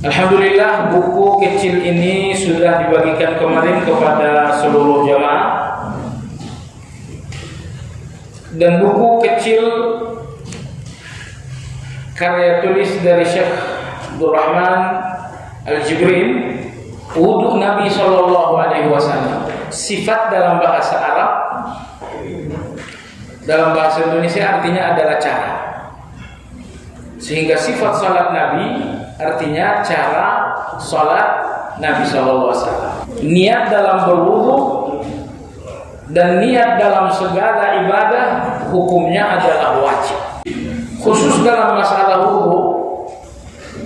Alhamdulillah, buku kecil ini sudah dibagikan kemarin kepada seluruh jamaah. Dan buku kecil karya tulis dari Syekh Abdul Rahman Al-Jibrin, Wudu Nabi SAW. Sifat dalam bahasa Arab, dalam bahasa Indonesia artinya adalah cara. Sehingga sifat salat Nabi artinya cara salat Nabi SAW. Niat dalam berwudu dan niat dalam segala ibadah hukumnya adalah wajib. Khusus dalam masalah wudu,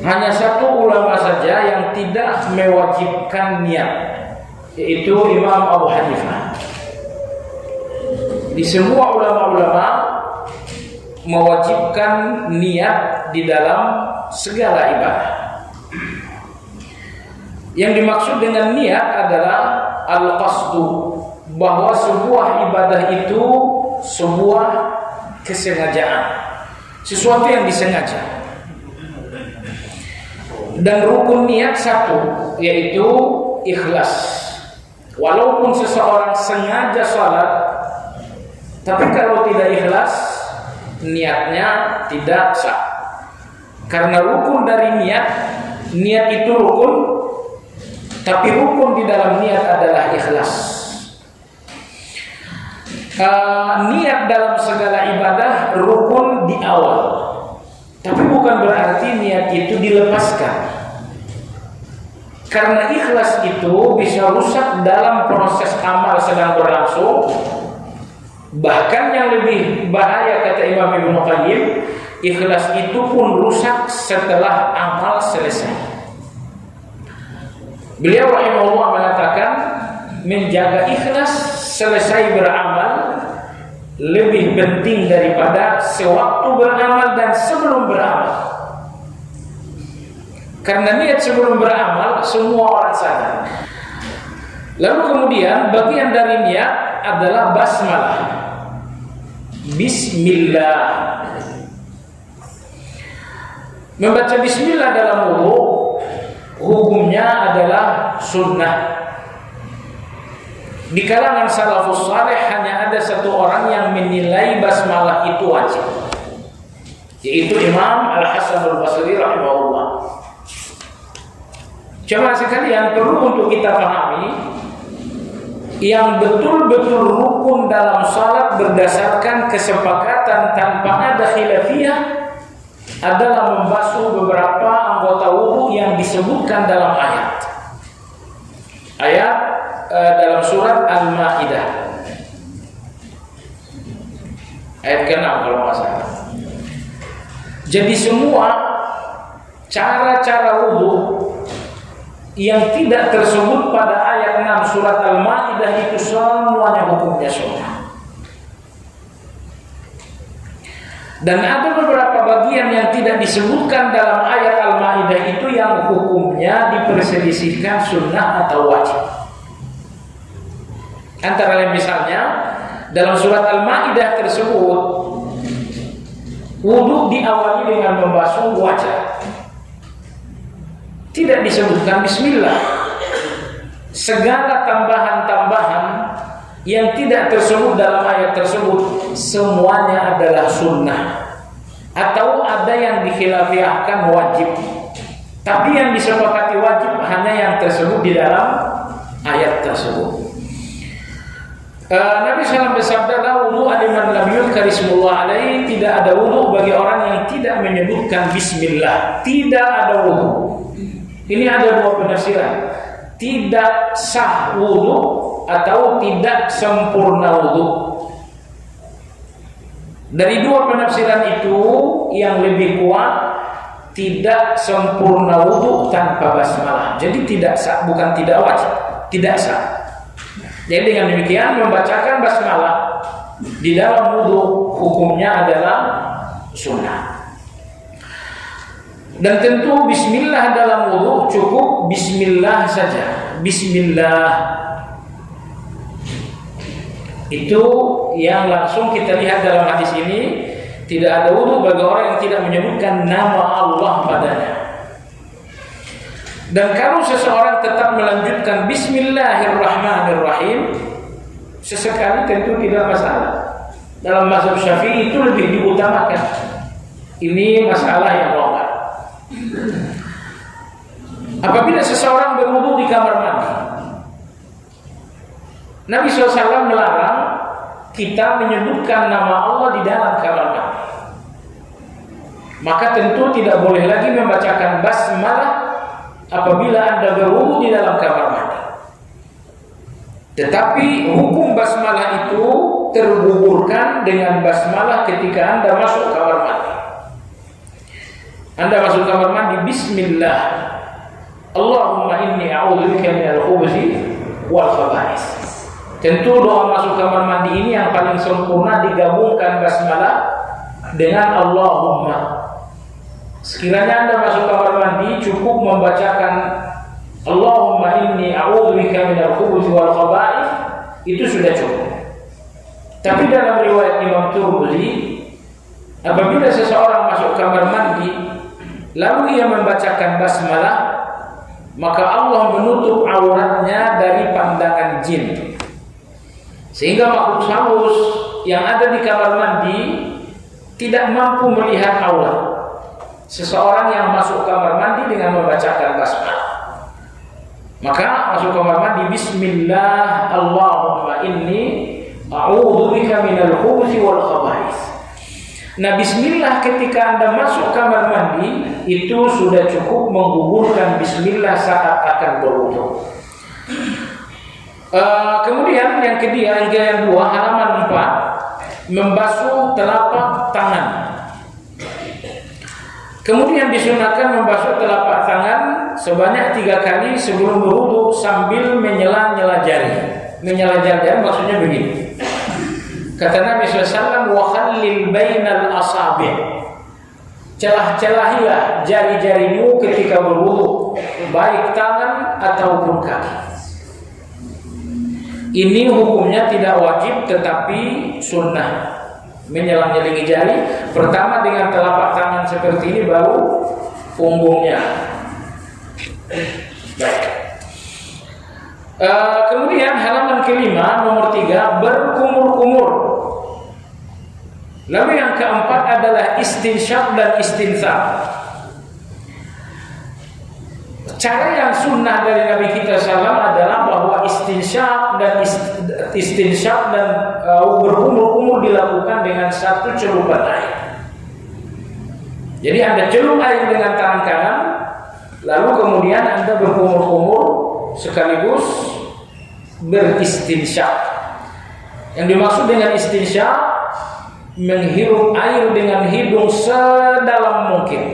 hanya satu ulama saja yang tidak mewajibkan niat, yaitu Imam Abu Hanifah. Di semua ulama-ulama mewajibkan niat di dalam segala ibadah. Yang dimaksud dengan niat adalah al-qasdu, bahwa sebuah ibadah itu sebuah kesengajaan, sesuatu yang disengaja. Dan rukun niat satu, yaitu ikhlas. Walaupun seseorang sengaja salat, tapi kalau tidak ikhlas, niatnya tidak sah. Karena rukun dari niat itu rukun, tapi rukun di dalam niat adalah ikhlas. Niat dalam segala ibadah rukun di awal, tapi bukan berarti niat itu dilepaskan. Karena ikhlas itu bisa rusak dalam proses amal sedang berlangsung. Bahkan yang lebih bahaya, kata Imam Ibnu Qayyim, ikhlas itu pun rusak setelah amal selesai. Beliau rahimahullah mengatakan, menjaga ikhlas selesai beramal lebih penting daripada sewaktu beramal dan sebelum beramal. Karena niat sebelum beramal semua orang sadar. Lalu kemudian bagian dari niat adalah basmalah, bismillah. Membaca bismillah dalam wudu hukumnya adalah sunnah. Di kalangan salafus saleh hanya ada satu orang yang menilai basmalah itu wajib, yaitu Imam Al-Hasan Al-Basri rahimahullah. Jemaah sekalian, perlu untuk kita pahami, yang betul-betul rukun dalam salat berdasarkan kesepakatan tanpa ada khilafiyah adalah membasuh beberapa anggota wudu yang disebutkan dalam ayat dalam surat Al-Maidah ayat ke-6 kalau nggak salah. Jadi semua cara-cara wudu yang tidak tersebut pada ayat 6 surat Al-Maidah itu semuanya hukumnya sunnah. Dan ada beberapa bagian yang tidak disebutkan dalam ayat Al-Maidah itu yang hukumnya diperselisihkan sunnah atau wajib. Antara lain misalnya dalam surat Al-Maidah tersebut, wudu diawali dengan membasuh wajah. Tidak disebutkan bismillah. Segala tambahan-tambahan yang tidak tersebut dalam ayat tersebut semuanya adalah sunnah, atau ada yang dikhilafiahkan wajib. Tapi yang disepakati wajib hanya yang tersebut di dalam ayat tersebut. Nabi SAW bersabda, "La wudu liman lam yuzkar ismullah alaihi." Tidak ada wudu bagi orang yang tidak menyebutkan bismillah. Tidak ada wudu. Ini ada dua penafsiran. Tidak sah wudu atau tidak sempurna wudu. Dari dua penafsiran itu yang lebih kuat, tidak sempurna wudu tanpa basmalah. Jadi tidak sah, bukan tidak wajib, tidak sah. Jadi dengan demikian membacakan basmalah di dalam wudu hukumnya adalah sunnah. Dan tentu bismillah dalam wudu cukup bismillah saja. Bismillah itu yang langsung kita lihat dalam hadis ini. Tidak ada wudu bagi orang yang tidak menyebutkan nama Allah padanya. Dan kalau seseorang tetap melanjutkan Bismillahirrahmanirrahim, sesekali tentu tidak masalah. Dalam mazhab Syafi'i itu lebih diutamakan. Ini masalah yang longgar. Apabila seseorang berwudu di kamar mandi, Nabi SAW melarang kita menyebutkan nama Allah di dalam kamar mandi. Maka tentu tidak boleh lagi membacakan basmalah apabila Anda berwudu di dalam kamar mandi. Tetapi hukum basmalah itu tergugurkan dengan basmalah ketika Anda masuk kamar mandi. Anda masuk kamar mandi, Bismillah, Allahumma inni a'udzubika minal khubuthi wal khaba'is. Tentu doa masuk kamar mandi ini yang paling sempurna digabungkan basmalah dengan Allahumma. Sekiranya Anda masuk kamar mandi cukup membacakan Allahumma inni a'udzubika minal khubuthi wal khaba'is, itu sudah cukup. Tapi dalam riwayat Imam Tirmidzi, apabila seseorang masuk kamar mandi lalu ia membacakan basmalah, maka Allah menutup auratnya dari pandangan jin, sehingga makhluk halus yang ada di kamar mandi tidak mampu melihat aurat seseorang yang masuk kamar mandi dengan membacakan basmalah. Maka masuk kamar mandi, Bismillah, Allahumma inni a'udzubika minal khubuthi wal khaba'is. Nah, bismillah ketika Anda masuk kamar mandi itu sudah cukup menggugurkan bismillah saat akan berwudu. Kemudian yang kedua, halaman 4, membasuh telapak tangan. Kemudian disunahkan membasuh telapak tangan sebanyak 3 kali sebelum berwudu sambil menyela-nyela jari. Menyela jari maksudnya begini. Kata Nabi SAW, wa khallil bainal asabi', celah-celahilah jari-jarimu ketika berwudu, baik tangan ataupun kaki. Ini hukumnya tidak wajib tetapi sunnah, menyelang-nyelingi jari. Pertama dengan telapak tangan seperti ini, baru punggungnya. Baik. Kemudian halaman kelima, nomor 3, berkumur-kumur. Lalu yang keempat adalah istinsyaq dan istinthar. Cara yang sunnah dari Nabi kita SAW adalah bahwa istinsyaq dan berkumur-kumur dilakukan dengan satu celupan air. Jadi Anda celup air dengan tangan kanan, lalu kemudian Anda berkumur-kumur sekaligus beristinsyaq. Yang dimaksud dengan istinsyaq, menghirup air dengan hidung sedalam mungkin.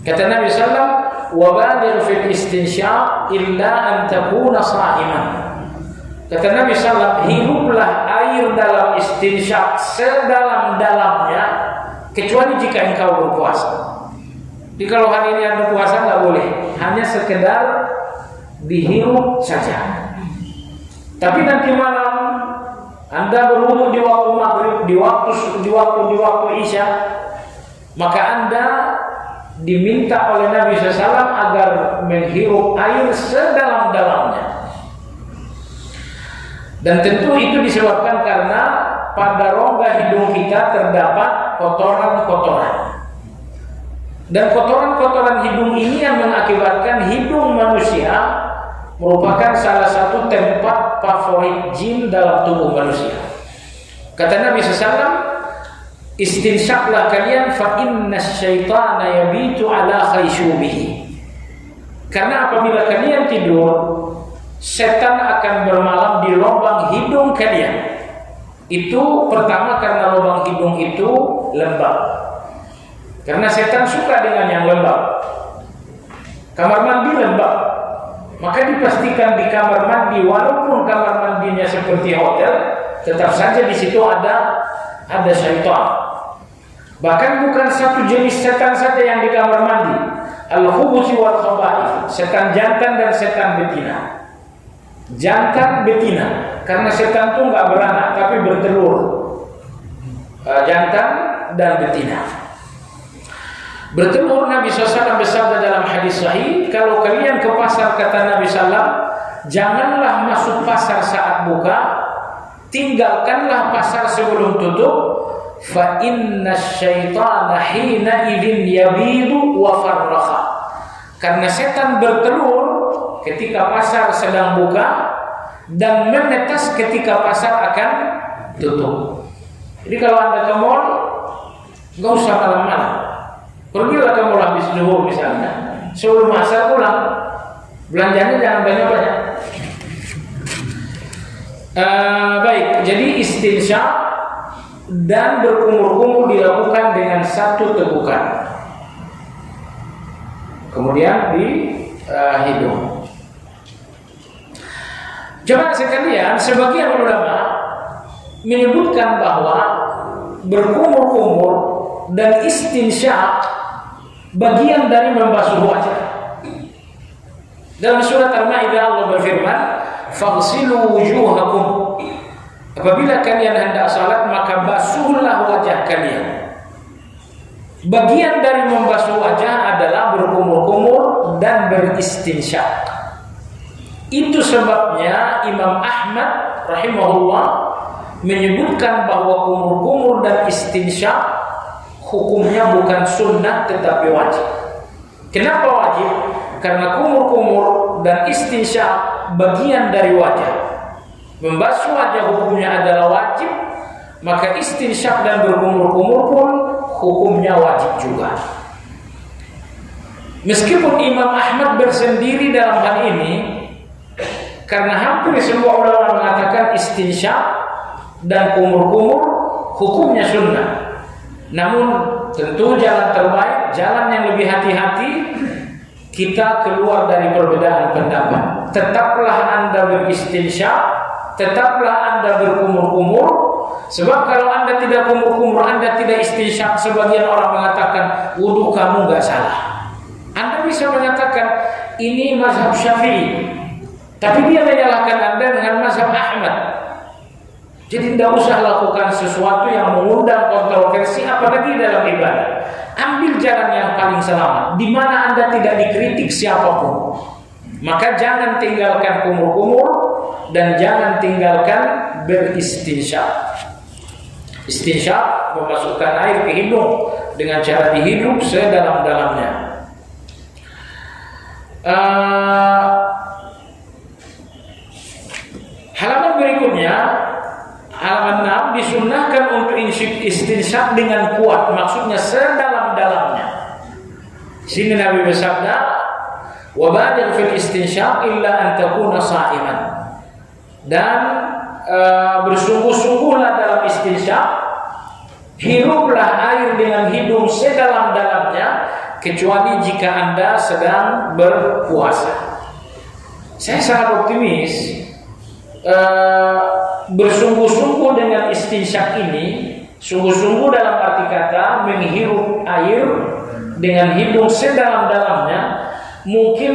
Kata Nabi SAW, wa baligh fil istinsyaq illa an takuna sha'iman. Kata Nabi SAW, hiruplah air dalam istinsyaq sedalam-dalamnya kecuali jika engkau berpuasa. Jadi kalau hari ini Anda puasa nggak boleh, hanya sekedar dihirup saja. Tapi nanti malam Anda berwudu di waktu maghrib, di waktu isya, maka Anda diminta oleh Nabi SAW agar menghirup air sedalam-dalamnya. Dan tentu itu disebabkan karena pada rongga hidung kita terdapat kotoran-kotoran. Dan kotoran-kotoran hidung ini yang mengakibatkan hidung manusia merupakan salah satu tempat favorit jin dalam tubuh manusia. Kata Nabi SAW, istinsyaqlah kalian fa inna syaitana yabitu ala khaysyubihi. Karena apabila kalian tidur, setan akan bermalam di lubang hidung kalian. Itu pertama karena lubang hidung itu lembab. Karena setan suka dengan yang lembab. Kamar mandi lembab, maka dipastikan di kamar mandi, walaupun kamar mandinya seperti hotel, tetap saja di situ ada syaitan. Bahkan bukan satu jenis setan saja yang di kamar mandi, al-khubuthi wal khaba'ith, setan jantan dan setan betina. Jantan betina, karena setan itu nggak beranak tapi bertelur. Jantan dan betina bertelur. Nabi SAW bersabda dalam hadis sahih, kalau kalian ke pasar, kata Nabi sallam, janganlah masuk pasar saat buka, tinggalkanlah pasar sebelum tutup. Fa inna syaitana hina idin yabidu wa farraha. Karena setan bertelur ketika pasar sedang buka dan menetas ketika pasar akan tutup. Jadi kalau Anda ke mall, nggak usah malam-malam. Pergilah ke mall habis zuhur misalnya, sebelum asar pulang. Belanjanya jangan banyak-banyak. Baik, jadi istinsyak dan berkumur-kumur dilakukan dengan satu tegukan, kemudian di hidung. Jemaah sekalian, sebagian ulama menyebutkan bahwa berkumur-kumur dan istinsyak bagian dari membasuh wajah. Dalam surat Al-Maidah Allah berfirman, "Faghsilu wujuhakum." Apabila kalian hendak salat, maka basuhlah wajah kalian. Bagian dari membasuh wajah adalah berkumur-kumur dan beristinsyak. Itu sebabnya Imam Ahmad rahimahullah menyebutkan bahwa kumur-kumur dan istinsyak hukumnya bukan sunnah tetapi wajib. Kenapa wajib? Karena kumur-kumur dan istinsyak bagian dari wajah. Membasuh wajah hukumnya adalah wajib, maka istinsyak dan berkumur-kumur pun hukumnya wajib juga. Meskipun Imam Ahmad bersendiri dalam hal ini, karena hampir semua ulama mengatakan istinsyak dan kumur-kumur hukumnya sunnah. Namun tentu jalan terbaik, jalan yang lebih hati-hati, kita keluar dari perbedaan pendapat. Tetaplah Anda beristinsyak, tetaplah Anda berkumur-kumur. Sebab kalau Anda tidak kumur-kumur, Anda tidak istinsyak, sebagian orang mengatakan wudu kamu nggak salah. Anda bisa mengatakan ini mazhab Syafi'i, tapi dia menyalahkan Anda dengan mazhab Ahmad. Jadi tidak usah lakukan sesuatu yang mengundang kontroversi, apalagi dalam ibadah. Ambil jalan yang paling selamat, di mana Anda tidak dikritik siapapun. Maka jangan tinggalkan kumur-kumur dan jangan tinggalkan beristinsyak. Istinsyak memasukkan air ke hidung dengan cara dihirup sedalam-dalamnya. Halaman berikutnya, halaman 6, disunnahkan untuk istinsyak dengan kuat, maksudnya sedalam-dalamnya. Sini Nabi bersabda, "Wa baligh fil istinsyak illa an takuna sha'iman." Dan bersungguh-sungguhlah dalam istinsyak, hiruplah air dengan hidung sedalam-dalamnya, kecuali jika Anda sedang berpuasa. Saya sangat optimis bersungguh-sungguh dengan istinsyak ini, sungguh-sungguh dalam arti kata menghirup air dengan hidung sedalam-dalamnya. Mungkin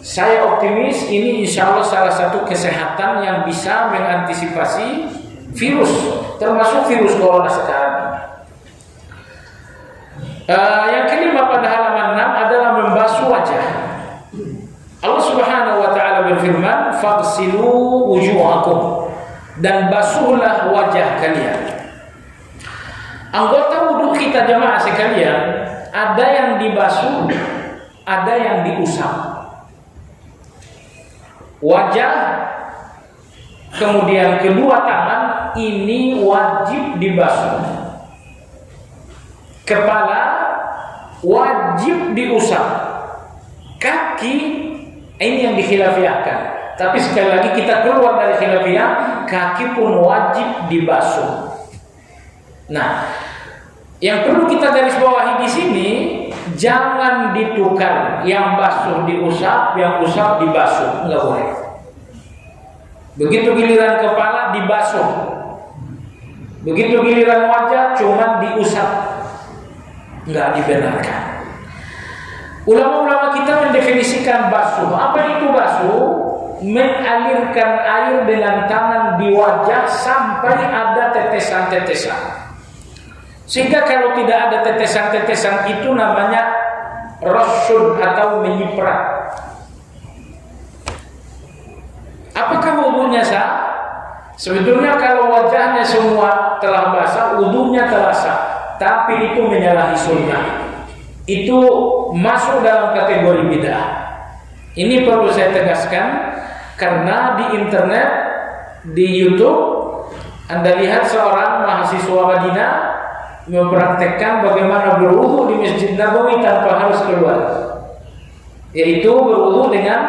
saya optimis ini insya Allah salah satu kesehatan yang bisa mengantisipasi virus, termasuk virus corona sekarang ini. Yang kelima pada halaman 6 adalah membasuh wajah. Allah Subhanahu wa taala berfirman, "Faghsilu wujuhakum." Dan basuhlah wajah kalian. Anggota wudu kita jemaah sekalian, ada yang dibasuh, ada yang diusap. Wajah, kemudian kedua tangan ini wajib dibasuh. Kepala wajib diusap. Kaki ini yang dikhilafiahkan. Tapi sekali lagi kita keluar dari khilafiyah, kaki pun wajib dibasuh. Nah, yang perlu kita garis bawahi di sini, jangan ditukar, yang basuh diusap, yang usap dibasuh, enggak boleh. Begitu giliran kepala dibasuh, begitu giliran wajah cuma diusap, enggak dibenarkan. Ulama-ulama kita mendefinisikan basuh. Apa itu basuh? Mengalirkan air dengan tangan di wajah sampai ada tetesan-tetesan. Sehingga kalau tidak ada tetesan-tetesan itu namanya rasyun atau menyipu. menyiprat. Apakah wudunya sah? Sebetulnya kalau wajahnya semua telah basah, wudunya telah sah, tapi itu menyalahi sunnah. Itu masuk dalam kategori bid'ah. Ini perlu saya tegaskan, karena di internet, di YouTube, Anda lihat seorang mahasiswa Madinah mempraktekkan bagaimana berwudu di Masjid Nabawi tanpa harus keluar, yaitu berwudu dengan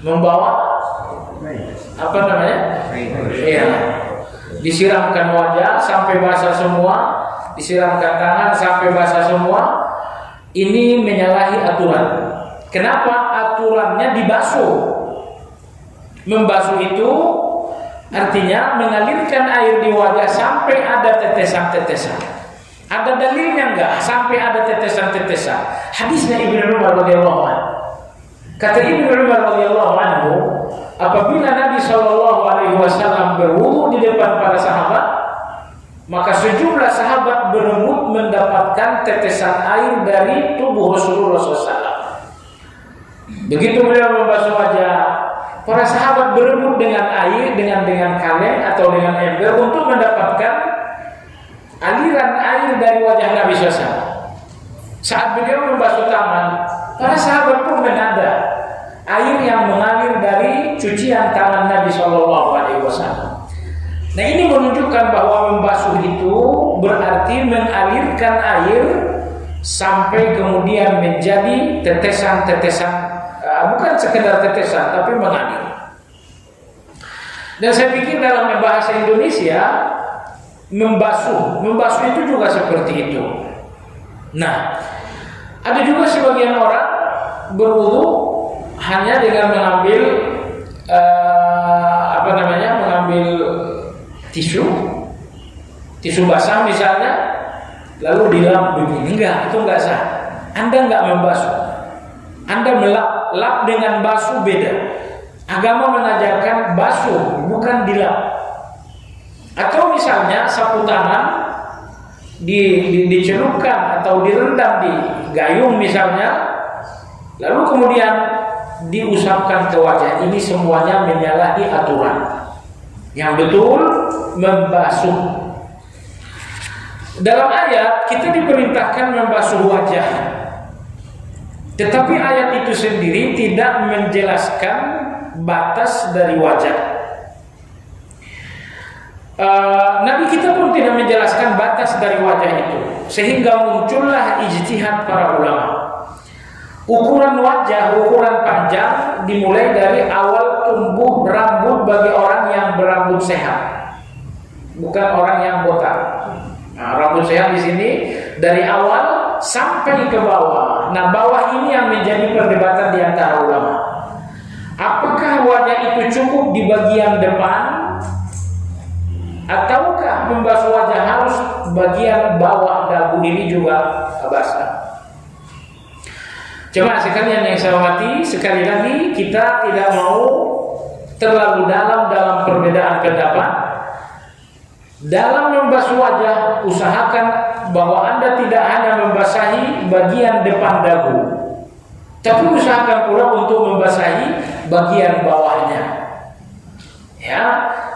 membawa apa namanya? Iya. Disiramkan wajah sampai basah semua, disiramkan tangan sampai basah semua. Ini menyalahi aturan. Kenapa aturannya dibasuh? Membasuh itu artinya mengalirkan air di wajah sampai ada tetesan-tetesan. Ada dalilnya enggak? Sampai ada tetesan-tetesan. Hadisnya Ibnu Umar radhiyallahu anhu. Kata Ibnu Umar radhiyallahu anhu, apabila Nabi sallallahu alaihi wasallam berwudu di depan para sahabat, maka sejumlah sahabat berebut mendapatkan tetesan air dari tubuh Rasulullah SAW. Begitu beliau membasuh wajah, para sahabat berebut dengan air, dengan kaleng atau dengan ember untuk mendapatkan aliran air dari wajah Nabi SAW. Saat beliau membasuh tangan, para sahabat pun menada air yang mengalir dari cucian tangan Nabi SAW. Nah, ini menunjukkan bahwa membasuh itu berarti mengalirkan air sampai kemudian menjadi tetesan-tetesan, bukan sekedar tetesan tapi mengalir. Dan saya pikir dalam bahasa Indonesia membasuh itu juga seperti itu. Nah, ada juga sebagian orang berwudu hanya dengan mengambil mengambil tisu basah misalnya, lalu dilap begini. Enggak, itu enggak sah. Anda enggak membasuh, Anda melap dengan basuh beda. Agama mengajarkan basuh, bukan dilap. Atau misalnya sapu tangan dicelupkan atau direndam di gayung misalnya, lalu kemudian diusapkan ke wajah. Ini semuanya menyalahi aturan. Yang betul membasuh. Dalam ayat kita diperintahkan membasuh wajah, tetapi ayat itu sendiri tidak menjelaskan batas dari wajah. Nabi kita pun tidak menjelaskan batas dari wajah itu, sehingga muncullah ijtihad para ulama. Ukuran wajah, ukuran panjang dimulai dari awal tumbuh rambut bagi orang yang berambut sehat, bukan orang yang botak. Nah, rambut sehat di sini dari awal sampai ke bawah. Nah, bawah ini yang menjadi perdebatan di antara ulama. Apakah wajah itu cukup di bagian depan, ataukah membasuh wajah harus bagian bawah dagu ini juga basah? Jemaah sekalian yang saya hormati, sekali lagi kita tidak mau terlalu dalam perbedaan pendapat. Dalam membasuh wajah, usahakan bahwa Anda tidak hanya membasahi bagian depan dagu, tapi usahakan pula untuk membasahi bagian bawahnya. Ya,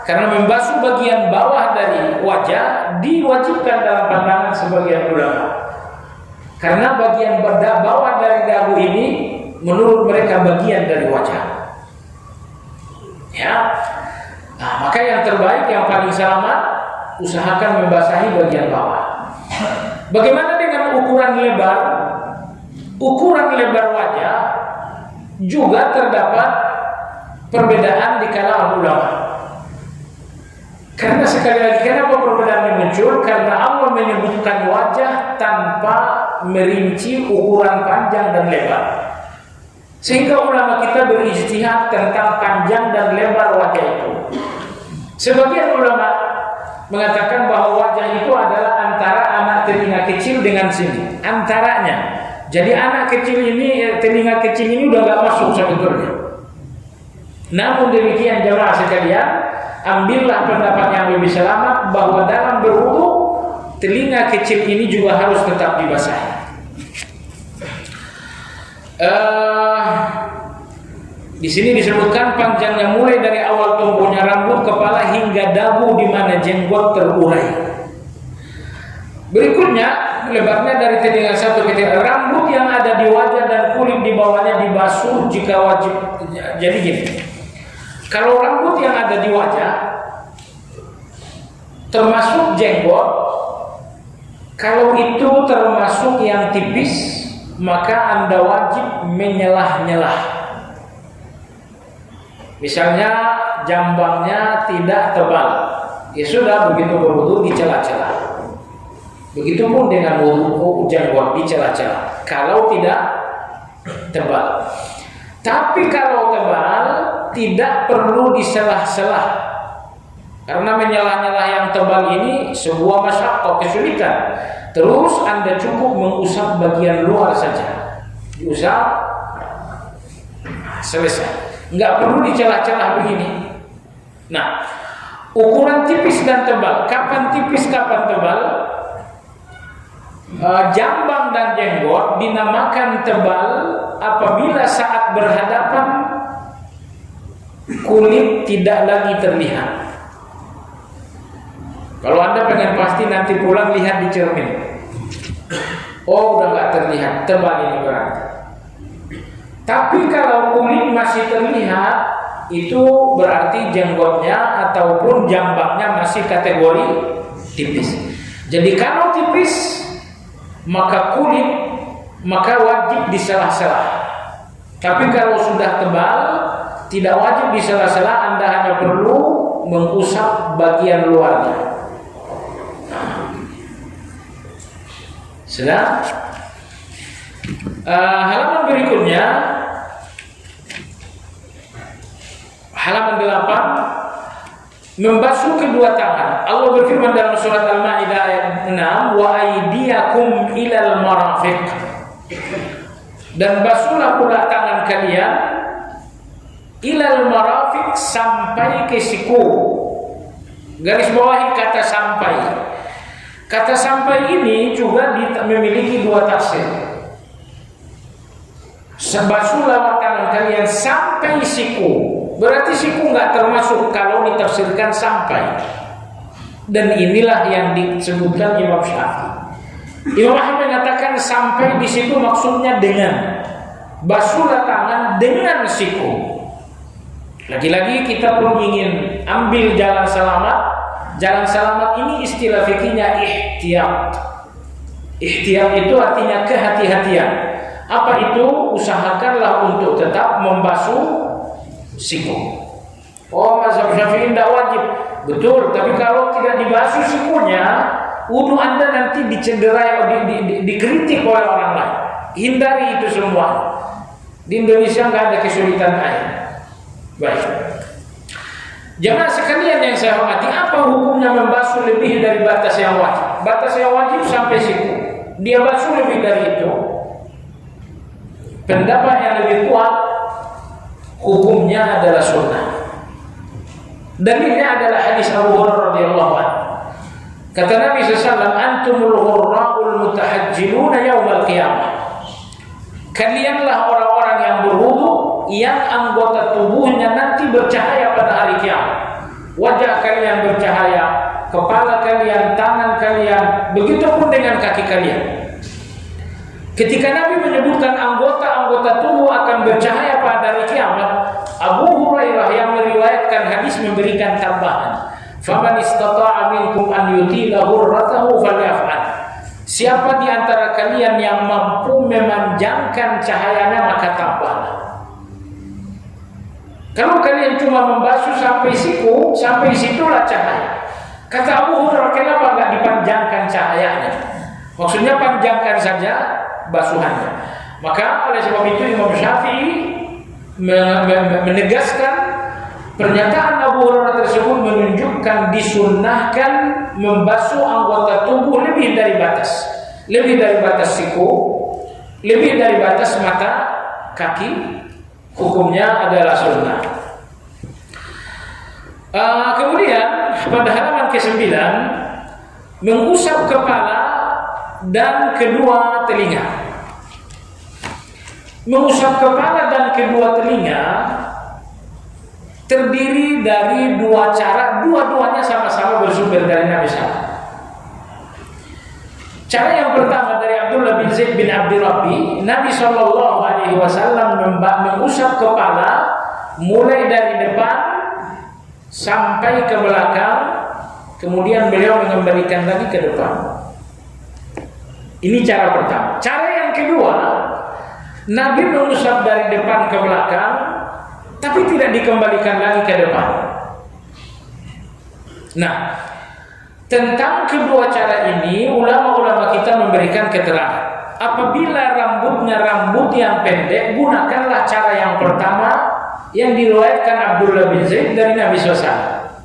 karena membasuh bagian bawah dari wajah diwajibkan dalam pandangan sebagian ulama. Karena bagian bawah dari dagu ini menurut mereka bagian dari wajah. Ya. Nah, maka yang terbaik, yang paling selamat, usahakan membasahi bagian bawah. Bagaimana dengan ukuran lebar? Ukuran lebar wajah juga terdapat perbedaan di kalangan ulama. Karena sekali lagi, kenapa perbedaan ini muncul? Karena Allah menyebutkan wajah tanpa merinci ukuran panjang dan lebar, sehingga ulama kita berijtihad tentang panjang dan lebar wajah itu. Sebagian ulama mengatakan bahwa wajah itu adalah antara anak telinga kecil dengan sini, antaranya. Jadi anak kecil ini, telinga kecil ini udah gak masuk sebetulnya. Namun demikian jemaah sekalian, ambillah pendapat yang lebih selamat bahwa dalam berwudu telinga kecil ini juga harus tetap dibasahi. Di sini disebutkan panjangnya mulai dari awal tumbuhnya rambut kepala hingga dagu di mana jenggot terurai. Berikutnya, lebarnya dari telinga satu ke telinga. Rambut yang ada di wajah dan kulit di bawahnya dibasuh jika wajib. Jadi gini, kalau rambut yang ada di wajah termasuk jenggot, kalau itu termasuk yang tipis, maka Anda wajib menyelah-nyelah. Misalnya jambangnya tidak tebal, ya sudah, begitu berwudu dicela-cela. Begitupun dengan wudu jenggot dicela-cela. Kalau tidak tebal, tapi kalau tebal tidak perlu diselah-selah, karena menyelah-nyelah yang tebal ini sebuah masyaqqah, kesulitan. Terus Anda cukup mengusap bagian luar saja, diusap selesai. Nggak perlu dicelah-celah begini. Nah, ukuran tipis dan tebal. Kapan tipis, kapan tebal? Jambang dan jenggot dinamakan tebal apabila saat berhadapan kulit tidak lagi terlihat. Kalau Anda pengen pasti, nanti pulang lihat di cermin. Oh, udah nggak terlihat, tebal ini berarti. Tapi kalau kulit masih terlihat, itu berarti jenggotnya ataupun jambangnya masih kategori tipis. Jadi kalau tipis, maka kulit, maka wajib diselah-selah. Tapi kalau sudah tebal, tidak wajib diselah-selah, Anda hanya perlu mengusap bagian luarnya. Sudah? Halaman berikutnya, halaman 8, membasuh kedua tangan. Allah berfirman dalam surat Al-Maidah ayat 6, wa aydiyakum ilal marafiq. Dan basuhlah pula tangan kalian ilal marafiq, sampai ke siku. Garis bawahi kata sampai. Kata sampai ini juga memiliki dua tafsir. Basuhlah tangan kalian sampai siku, berarti siku nggak termasuk kalau ditafsirkan sampai. Dan inilah yang disebutkan Imam Syafi'i. Imam Ahmad mengatakan sampai di situ maksudnya dengan basuhlah tangan dengan siku. Lagi-lagi kita pun ingin ambil jalan selamat. Jalan selamat ini istilah fikihnya ihtiyat. Ihtiyat itu artinya kehati-hatian. Apa itu? Usahakanlah untuk tetap membasuh siku. Oh, mazhab Syafi'i tidak wajib. Betul, tapi kalau tidak dibasuh sikunya, wudu Anda nanti dicederai, dikritik oleh orang lain. Hindari itu semua. Di Indonesia nggak ada kesulitan air. Baik. Jamaah sekalian yang saya hormati, apa hukumnya membasuh lebih dari batas yang wajib? Batas yang wajib sampai siku. Dia basuh lebih dari itu. Pendapat yang lebih kuat, hukumnya adalah sunnah. Dalilnya adalah hadis Abu Hurairah radhiyallahu anhu. Kata Nabi SAW, antumul ghurra'ul mutahajjiluna yaumal qiyamah. Kalianlah orang-orang yang berwudu yang anggota tubuhnya nanti bercahaya pada hari kiamat. Wajah kalian bercahaya, kepala kalian, tangan kalian, begitupun dengan kaki kalian. Ketika Nabi menyebutkan anggota-anggota tubuh akan bercahaya pada hari kiamat, Abu Hurairah yang meriwayatkan hadis memberikan tambahan, "Faman istata'a minkum an yutila hurratahu falyaf'al." Siapa di antara kalian yang mampu memanjangkan cahayanya, maka tambahlah. Kalau kalian cuma membasuh sampai siku, sampai situlah cahaya. Kata Abu Hurairah, kenapa enggak dipanjangkan cahayanya? Maksudnya panjangkan saja basuhannya. Maka oleh sebab itu Imam Syafi'i menegaskan pernyataan Abu Hurairah tersebut menunjukkan disunnahkan membasuh anggota tubuh lebih dari batas siku, lebih dari batas mata kaki. Hukumnya adalah sunnah. Kemudian pada halaman ke-9, mengusap kepala dan kedua telinga. Mengusap kepala dan kedua telinga terdiri dari dua cara, dua-duanya sama-sama bersumber dari Nabi SAW. Cara yang pertama dari Abdullah bin Zaid bin Abdi Rabbi, Nabi SAW mengusap kepala mulai dari depan sampai ke belakang, kemudian beliau mengembalikan lagi ke depan. Ini cara pertama. Cara yang kedua, Nabi mengusap dari depan ke belakang, tapi tidak dikembalikan lagi ke depan. Nah, tentang kedua cara ini, ulama-ulama kita memberikan keterangan. Apabila rambutnya rambut yang pendek, gunakanlah cara yang pertama yang diriwayatkan Abdullah bin Zaid dari Nabi SAW.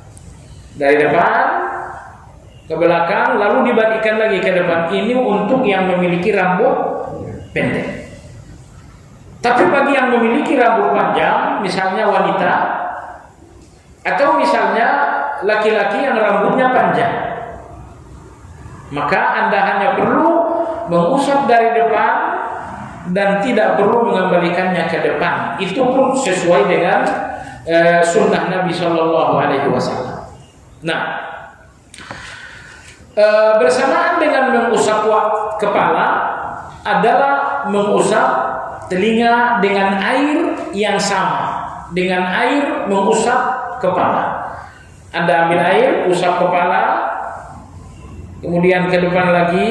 Dari depan ke belakang, lalu dibalikkan lagi ke depan. Ini untuk yang memiliki rambut pendek. Tapi bagi yang memiliki rambut panjang, misalnya wanita, atau misalnya laki-laki yang rambutnya panjang, maka Anda hanya perlu mengusap dari depan dan tidak perlu mengembalikannya ke depan. Itu pun sesuai dengan sunnah Nabi SAW. Nah, bersamaan dengan mengusap kepala adalah mengusap telinga dengan air yang sama dengan air mengusap kepala. Anda ambil air, usap kepala, kemudian ke depan lagi,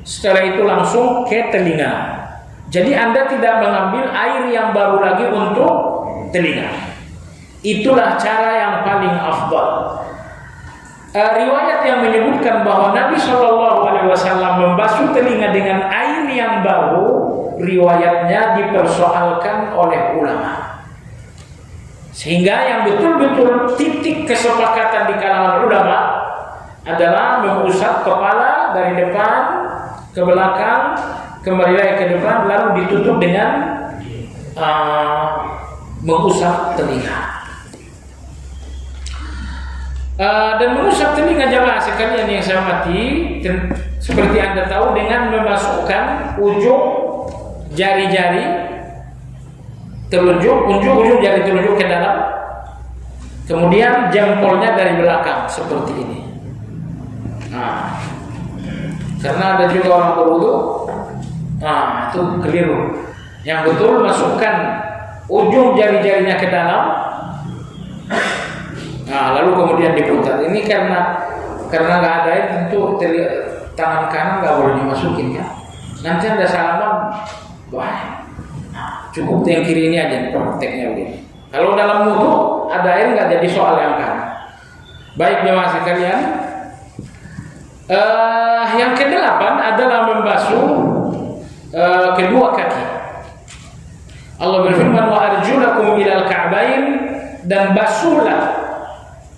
setelah itu langsung ke telinga. Jadi Anda tidak mengambil air yang baru lagi untuk telinga. Itulah cara yang paling afdal. Riwayat yang menyebutkan bahwa Nabi SAW membasuh telinga dengan air yang baru, riwayatnya dipersoalkan oleh ulama. Sehingga yang betul-betul titik kesepakatan di kalangan ulama adalah mengusap kepala dari depan ke belakang, kembali lagi ke depan, lalu ditutup dengan mengusap telinga. Dan mengusap telinga jamaah sekalian yang saya hormati, seperti Anda tahu, dengan memasukkan ujung jari-jari telunjuk, ujung jari telunjuk ke dalam, kemudian jempolnya dari belakang seperti ini. Nah, karena ada juga orang berwudu, nah itu keliru. Yang betul masukkan ujung jari-jarinya ke dalam. Nah, lalu kemudian diputar. Ini karena nggak ada air, tentu tangan kanan nggak boleh dimasukin ya. Nanti Anda salaman, wah, cukup yang kiri ini aja prakteknya begini. Kalau dalam wudu ada air nggak jadi soal yang kanan. Baik jemaah sekalian, yang kedelapan adalah membasuh kedua kaki. Allah berfirman, wa arjulakum ilal ka'bain, dan basuhlah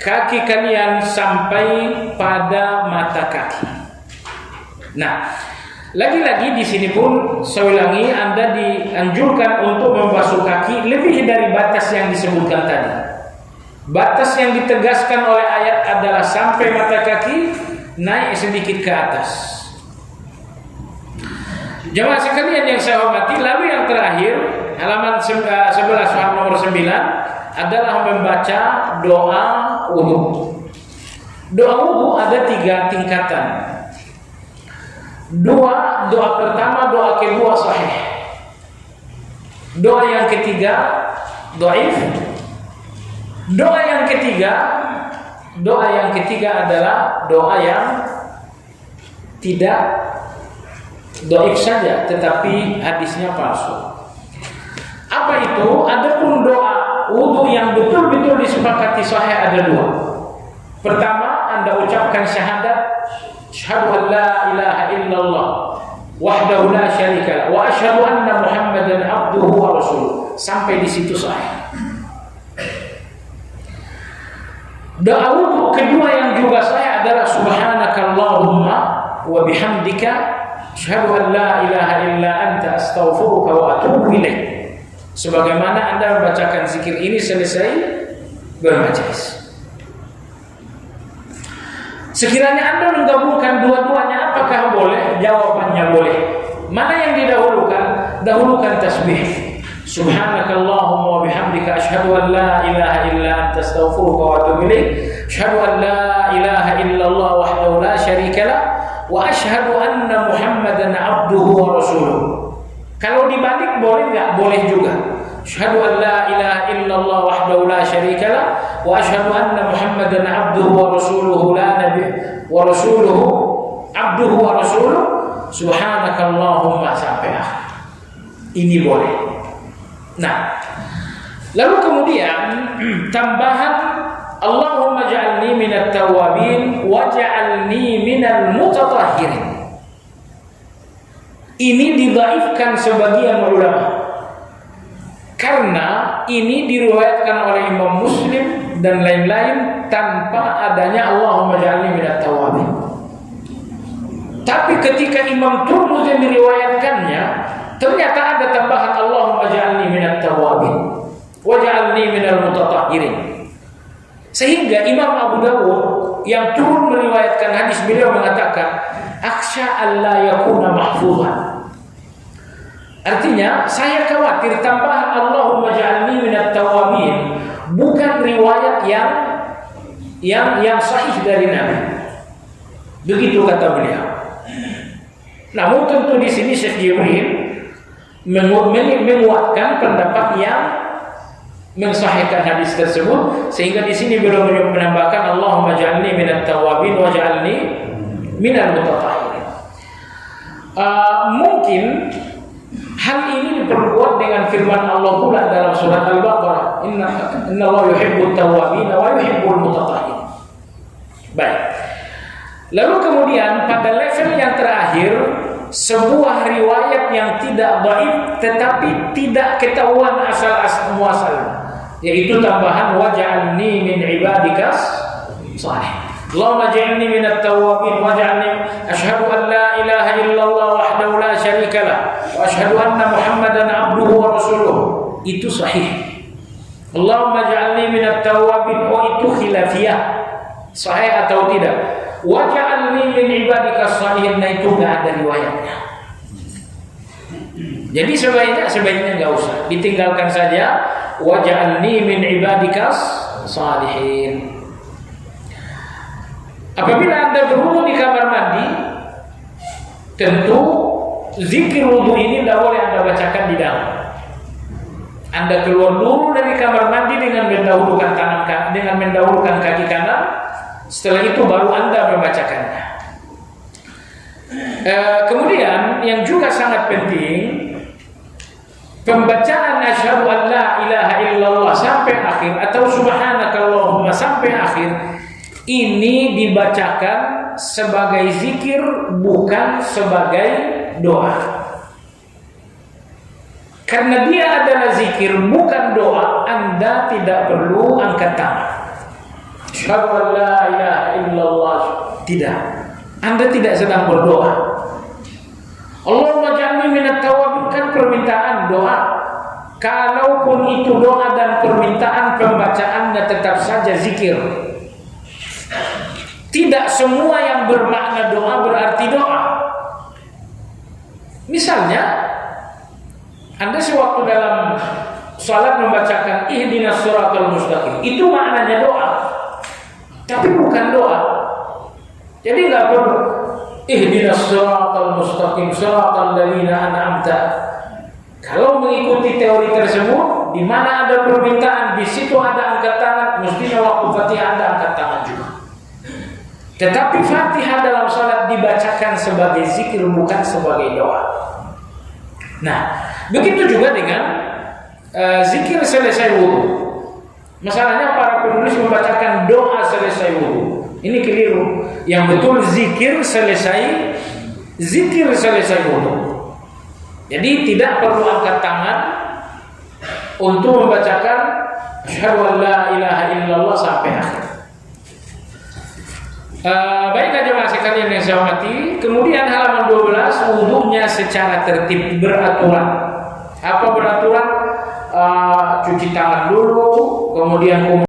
kaki kalian sampai pada mata kaki. Nah, lagi-lagi di sini pun saya ulangi, Anda dianjurkan untuk membasuh kaki lebih dari batas yang disebutkan tadi. Batas yang ditegaskan oleh ayat adalah sampai mata kaki, naik sedikit ke atas. Jemaah sekalian yang saya hormati, lalu yang terakhir, halaman 11 nomor 9 adalah membaca doa wudu. Doa wudu ada 3 tingkatan. Doa pertama, doa kedua sahih. Doa yang ketiga dhaif. Doa yang ketiga adalah doa yang tidak dhaif saja, tetapi hadisnya palsu. Apa itu? Adapun doa wudu yang betul-betul disepakati sahih ada 2. Pertama, Anda ucapkan syahadat, asyhadu an la ilaha illallah wahdahu la syarika wa asyhadu anna Muhammadan abduhu wa rasuluh. Sampai di situ sahih. Doa wudu kedua yang juga sahih adalah subhanakallahumma wa bihamdika asyhadu an la ilaha illa anta astaghfiruka wa atubu ilaik. Sebagaimana Anda membacakan zikir ini selesai bermajelis. Sekiranya Anda menggabungkan dua-duanya, apakah boleh? Jawabannya boleh. Mana yang didahulukan? Dahulukan tasbih. Subhanakallahumma wa bihamdika asyhadu an la ilaha illa anta astaghfiruka wa atubu ilaik. Asyhadu an la ilaha illallah wahdahu la syarika lah wa asyhadu anna Muhammadan abduhu wa rasuluh. Kalau dibalik boleh enggak? Boleh juga. Asyhadu an la ilaha illallah wahdahu la syarika lah wa asyhadu anna Muhammadan abduhu wa rasuluhu la nabi wa rasuluhu abduhu wa rasuluh. Subhanakallahumma sampai akhir. Ini boleh. Nah, lalu kemudian tambahan Allahumma ja'alni minat tawwabin wa ja'alni minal mutatahhirin. Ini didhaifkan sebagian ulama karena ini diriwayatkan oleh Imam Muslim dan lain-lain tanpa adanya Allahumma ja'alni minat tawwabin. Tapi ketika Imam Tirmidzi meriwayatkannya, ternyata ada tambahan Allahumma ja'alni minat tawwabin wa ja'alni minal mutatahhirin. Sehingga Imam Abu Dawud yang turun meriwayatkan hadis, beliau mengatakan akhsha alla yakuna mahfuzan. Artinya saya khawatir tambahan Allahumma ja'alni minat tawwabin bukan riwayat yang sahih dari Nabi. Begitu kata beliau. Namun tentu di sini Syekh Jibril menguatkan pendapat yang mensahihkan hadis tersebut, sehingga di sini beliau menambahkan Allahumma ja'alni minat tawwabin wa ja'alni minal mutatahhirin. Mungkin hal ini diperkuat dengan firman Allah pula dalam surat Al-Baqarah, Innallaha yuhibbut tawwabin wa yuhibbul mutatahhirin. Baik. Lalu kemudian pada level yang terakhir, sebuah riwayat yang tidak dhaif tetapi tidak ketahuan asal muasalnya, yaitu tambahan waj'alni min ibadikas salih. Allahumma ja'alni minat tawwabin waj'alni asyhadu an la ilaha illallah wahdahu la syarika lah wa asyhadu anna Muhammadan abduhu wa rasuluh. Itu sahih. Allahumma ja'alni minat tawwabin, itu khilafiyah, sahih atau tidak. Waj'alni min ibadikas salihin, itu enggak ada riwayatnya. Jadi sebaiknya enggak usah, ditinggalkan saja waj'alni min ibadikas salihin. Apabila Anda berwudu di kamar mandi, tentu zikir wudu ini tidak boleh Anda bacakan di dalam. Anda keluar dulu dari kamar mandi dengan mendahulukan kaki kanan. Setelah itu baru Anda membacakannya. Kemudian yang juga sangat penting, pembacaan asyhadu an la ilaha illallah sampai akhir atau subhanakallahumma sampai akhir ini dibacakan sebagai zikir, bukan sebagai doa. Karena dia adalah zikir, bukan doa, Anda tidak perlu angkat tangan. Asyhadu an la ilaha illallah. Tidak. Anda tidak sedang berdoa. Allahumma ja'alni minat tawwabin, kan permintaan doa. Kalaupun itu doa dan permintaan, pembacaannya tetap saja zikir. Tidak semua yang bermakna doa berarti doa. Misalnya, Anda sewaktu dalam salat membacakan ihdinas siratal mustaqim, itu maknanya doa, tapi bukan doa. Jadi enggak perlu ihdinas siratal mustaqim siratal ladzina an'amta. Kalau mengikuti teori tersebut, di mana ada permintaan, di situ ada angkat tangan, mestinya waktu Fatihah Anda angkat tangan juga. Tetapi Fatihah dalam salat dibacakan sebagai zikir, bukan sebagai doa. Nah, begitu juga dengan zikir selesai wudu. Masalahnya para penulis membacakan doa selesai wudu. Ini keliru. Yang betul zikir selesai wudu. Jadi tidak perlu angkat tangan untuk membacakan asyhadu an la ilaha illallah sampai akhir. Baiklah jemaah sekalian yang saya hormati, kemudian halaman 12, wudunya secara tertib, beraturan. Apa beraturan? Cuci tangan dulu, kemudian